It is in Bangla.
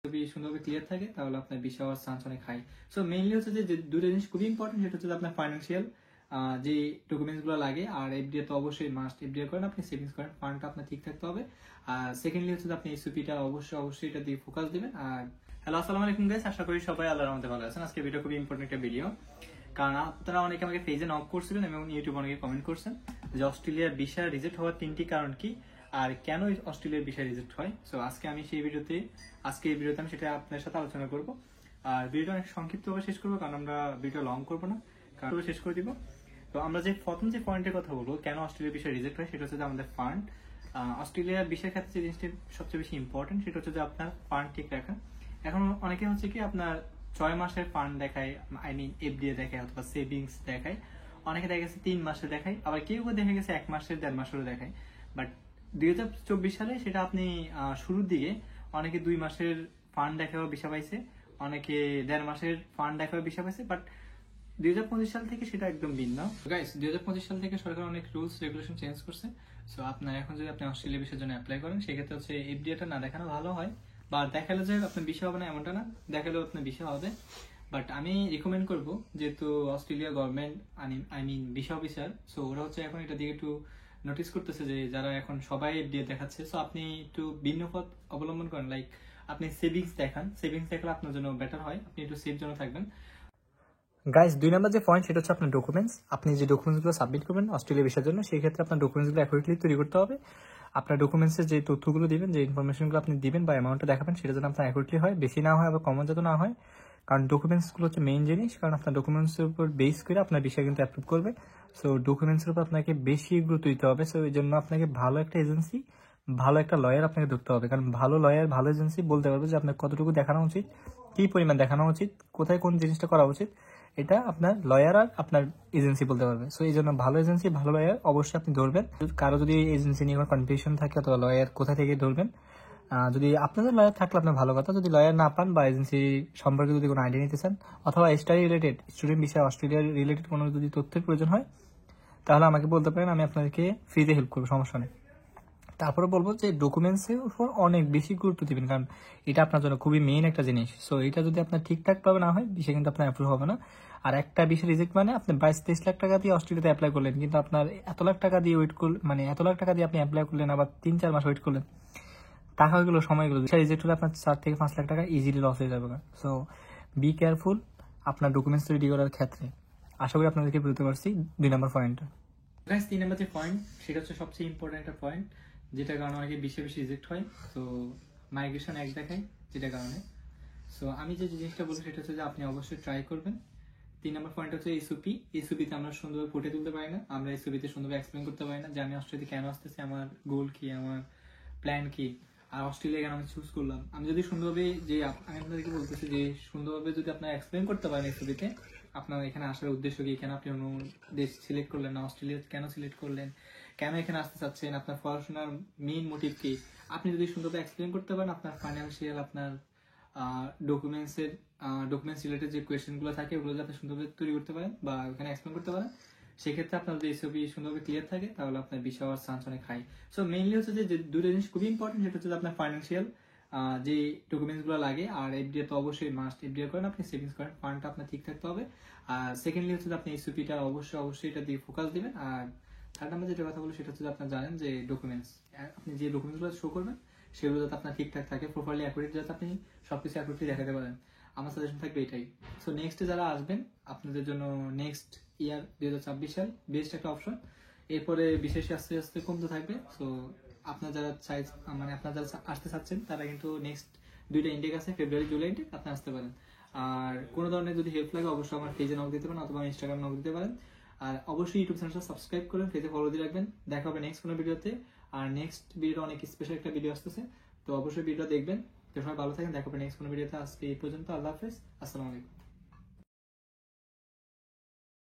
যদি সুন্দরভাবে ক্লিয়ার থাকে তাহলে আপনার ভিসা হওয়ার চান্স অনেক হাই। সো মেইনলি হচ্ছে যে দুটো জিনিস খুবই ইম্পর্টেন্ট, সেটা হচ্ছে আপনার ফাইন্যান্সিয়াল যে ডকুমেন্টস গুলো লাগে, আর এফডিএ তো অবশ্যই মাস্ট। এফডিএ করেন, আপনি সেভিংস করেন, ফান্ডটা আপনার ঠিক থাকতে হবে। আর সেকেন্ডলি হচ্ছে আপনি এসওপিটা অবশ্যই এটা দিয়ে ফোকাস দিবেন। আর হ্যালো, আসসালামু আলাইকুম গাইস, আশা করি সবাই আল্লাহর রহমতে ভালো আছেন। আজকে ভিডিও খুবই ইম্পর্টেন্ট একটা ভিডিও, কারণ আপনারা অনেকে আমাকে পেজে নক করছিলেন এবং ইউটিউবে অনেকে কমেন্ট করছেন যে অস্ট্রেলিয়ার ভিসা রিজেক্ট হওয়ার 3টি কারণ কি আর কেন অস্ট্রেলিয়ার ভিসা রিজেক্ট হয়। সো আজকে আমি এই ভিডিওতে আমি সেটা আপনার সাথে আলোচনা করব। আর ভিডিওটা অনেক সংক্ষিপ্তভাবে শেষ করবো, কারণ আমরা ভিডিও লং করবো না, কারণ শেষ করে দিব। তো আমরা প্রথম যে পয়েন্টের কথা বলবো কেন অস্ট্রেলিয়ার ভিসা রিজেক্ট হয়, সেটা হচ্ছে যে আমাদের ফান্ড। অস্ট্রেলিয়ার ভিসার ক্ষেত্রে যে জিনিসটি সবচেয়ে বেশি ইম্পর্টেন্ট সেটা হচ্ছে যে আপনার ফান্ড ঠিক রাখা। এখন অনেকে হচ্ছে কি আপনার 6 মাসের ফান্ড দেখায়, এফডিএ দেখায় অথবা সেভিংস দেখায়, অনেকে দেখা গেছে 3 মাসে দেখায়, আবার কেউ দেখা গেছে 1 মাসের 1.5 মাসেরও দেখায়। বাট 2024 সালে সেটা আপনি শুরুর দিকে অনেকে 2 মাসের ফান্ড দেখাও ভিসা পাইছে, অনেকে 1.5 মাসের ফান্ড দেখাও ভিসা পাইছে। বাট 2025 সাল থেকে সেটা একদম ভিন্ন। গাইস, 2025 সাল থেকে সরকার অনেক রুলস রেগুলেশন চেঞ্জ করছে। সো আপনার এখন যদি আপনি অস্ট্রেলিয়া ভিসার জন্য অ্যাপ্লাই করেন, সেক্ষেত্রে হচ্ছে এফডিএটা না দেখানো ভালো হয়। বা দেখালে যে আপনার ভিসা হবে না এমনটা না, দেখালেও আপনার ভিসা হবে। বাট আমি রিকমেন্ড করবো, যেহেতু Australia government visa officer, so ওরা হচ্ছে এখন এটা দিকে একটু নোটিস করতেছে যে যারা এখন সবাই এফডিএ দেখাচ্ছে, সো আপনি একটু ভিন্ন পথ অবলম্বন করেন। লাইক আপনি সেভিংস দেখান, সেভিংস দেখালে আপনার জন্য বেটার হয়, আপনি একটু সেফ জন্য থাকবেন। গাইস, 2 নম্বর যে পয়েন্ট সেটা হচ্ছে আপনার ডকুমেন্টস। আপনি যে ডকুমেন্টসগুলো সাবমিট করবেন অস্ট্রেলিয়া ভিসার জন্য, সেই ক্ষেত্রে আপনার ডকুমেন্টসগুলো অ্যাকুরেটলি তৈরি করতে হবে। আপনার ডকুমেন্টসের যে তথ্যগুলো দিবেন, যে ইনফরমেশনগুলো আপনি দিবেন বা অ্যামাউন্টটা দেখাবেন, সেটা যেন আপনার অ্যাকুরেটলি হয়, বেশি না হয় আবার কমন যাতে না হয়। কারণ ডকুমেন্টসগুলো হচ্ছে মেইন জিনিস, কারণ আপনার ডকুমেন্টসের উপর বেস করে আপনার ভিসা কিন্তু অ্যাপ্রুভ করবে। সো ডকুমেন্টসের উপর আপনাকে বেশি গুরুত্ব দিতে হবে। সো এই জন্য আপনাকে ভালো একটা এজেন্সি, ভালো একটা লয়ার আপনাকে ধরতে হবে, কারণ ভালো লয়ার, ভালো এজেন্সি বলতে পারবে যে আপনার কতটুকু দেখানো উচিত, কি পরিমাণ দেখানো উচিত, কোথায় কোন জিনিসটা করা উচিত, এটা আপনার লয়ার আর আপনার এজেন্সি বলতে পারবে। সো এই জন্য ভালো এজেন্সি, ভালো লয়ার অবশ্যই আপনি ধরবেন। কারো যদি এজেন্সি নিয়ে কোনো কনফিউশন থাকে অথবা লয়ার কোথা থেকে ধরবেন, যদি আপনাদের লয়ার থাকলে আপনার ভালো কথা, যদি লয়ার না পান বা এজেন্সি সম্পর্কে যদি কোনো আইডিয়া নিতে চান অথবা স্টাডি রিলেটেড, স্টুডেন্ট বিষয়ে অস্ট্রেলিয়া রিলেটেড কোনো যদি তথ্যের প্রয়োজন হয়, তাহলে আমাকে বলতে পারেন, আমি আপনাদেরকে ফ্রিতে হেল্প করবো, সমস্যা নেই। তারপরে বলবো যে ডকুমেন্টসের উপর অনেক বেশি গুরুত্ব দিবেন, কারণ এটা আপনার জন্য খুবই মেইন একটা জিনিস। সো এটা যদি আপনার ঠিকঠাক ভাবে না হয়, বিষয় কিন্তু আপনার অ্যাপ্রুভ হবে না। আর একটা বিষয় রিজেক্ট মানে আপনি 22-23 লাখ টাকা দিয়ে অস্ট্রেলিয়াতে অ্যাপ্লাই করলেন, কিন্তু আপনার এত লাখ টাকা দিয়ে ওয়েট করলেন, মানে এত লাখ টাকা দিয়ে আপনি অ্যাপ্লাই করলেন, আবার 3-4 মাস ওয়েট করলেন, টাকাগুলো, সময়গুলো, বিষয় রিজেক্ট হলে আপনার 4 থেকে 5 লাখ টাকা ইজিলি লস হয়ে যাবে। সো বি কেয়ারফুল আপনার ডকুমেন্টস রেডি করার ক্ষেত্রে। আশা করি আপনাদেরকে বলতে পারছি 2 নম্বর পয়েন্টটা। গাইস, 3 নম্বর যে পয়েন্ট সেটা হচ্ছে সবচেয়ে ইম্পর্টেন্ট একটা পয়েন্ট, যেটার কারণে অনেকে বেশি রিজেক্ট হয়। তো মাইগ্রেশন এক দেখায়, যেটা কারণে। সো আমি যে জিনিসটা বলবো সেটা হচ্ছে যে আপনি অবশ্যই ট্রাই করবেন। 3 নম্বর পয়েন্ট হচ্ছে এসওপিতে আমরা সুন্দরভাবে ফুটে তুলতে পারি না, আমরা এসওপিতে সুন্দরভাবে এক্সপ্লেন করতে পারি না যে আমি অস্ট্রেলিয়াতে কেন আসতেছি, আমার গোল কি, আমার প্ল্যান কি, আর অস্ট্রেলিয়া কেন আমি চুজ করলাম। আমি যদি সুন্দরভাবে আমি আপনাদেরকে বলতেছি যে সুন্দরভাবে যদি আপনারা এক্সপ্লেন করতে পারেন এসওপিতে আপনার এখানে আসার উদ্দেশ্য কি, কেন আপনি অন্য দেশ সিলেক্ট করলেন না, অস্ট্রেলিয়া কেন সিলেক্ট করলেন, কেন এখানে আসতে চাচ্ছেন, আপনার পড়াশোনার মেইন মোটিভ কি, আপনি যদি সুন্দরভাবে এক্সপ্লেন করতে পারেন, আপনার ফাইন্যান্সিয়াল, আপনার ডকুমেন্টস রিলেটেড যে কোয়েশ্চেনগুলো থাকে ওগুলো যদি আপনি সুন্দরভাবে তৈরি করতে পারেন বা ওখানে এক্সপ্লেন করতে পারেন, সেক্ষেত্রে আপনার যদি এসওপি সুন্দরভাবে ক্লিয়ার থাকে তাহলে আপনার ভিসা হওয়ার চান্স অনেক হাই। সো মেইনলি হচ্ছে যে দুটো জিনিস খুবই ইম্পর্টেন্ট, সেটা হচ্ছে আপনার ফাইন্যান্সিয়াল যে ডকুমেন্টস গুলো লাগে, আর এফডিএ তো অবশ্যই মাস্ট। এফডিএ করেন, আপনি সেভিংস করেন, ফান্ডটা আপনার ঠিক থাকতে হবে। আর সেকেন্ডলি হচ্ছে আপনি এসওপিটা অবশ্যই এটা দিয়ে ফোকাস দিবেন। আর থার্ড নাম্বার যেটা কথা বলি সেটা হচ্ছে আপনার জানেন যে ডকুমেন্টস, আপনি যে ডকুমেন্টসগুলো শো করবেন সেগুলো যাতে আপনার ঠিকঠাক থাকে, প্রপারলি অ্যাকুরেট, যাতে আপনি সবকিছু অ্যাকুরেটলি দেখাতে পারেন। আমার সাজেশন থাকবে এটাই। সো নেক্সট যারা আসবেন আপনাদের জন্য নেক্সট ইয়ার 2026 সাল বেস্ট একটা অপশন। এরপরে বিশেষ আস্তে আস্তে কমতে থাকবে। সো আপনার যারা আপনার যারা আসতে চাচ্ছেন তারা কিন্তু নেক্সট 2টা ইনটেক আছে, ফেব্রুয়ারি জুলাই ইনটেক, আপনি আসতে পারেন। আর কোনো ধরনের যদি হেল্প লাগে অবশ্যই আমার পেজে নক দিতে পারেন অথবা ইনস্টাগ্রাম নক দিতে পারেন। আর অবশ্যই ইউটিউব চ্যানেলটা সাবস্ক্রাইব করেন, পেজে ফলো দিয়ে রাখবেন। দেখা হবে নেক্সট কোনো ভিডিওতে। আর নেক্সট ভিডিওটা অনেক স্পেশাল একটা ভিডিও আসতেছে, তো অবশ্যই ভিডিও দেখবেন। তো সবাই ভালো থাকেন, দেখা হবে নেক্সট কোনো ভিডিওতে। আজকে এই পর্যন্ত, আল্লাহ হাফেজ, আসসালামু আলাইকুম।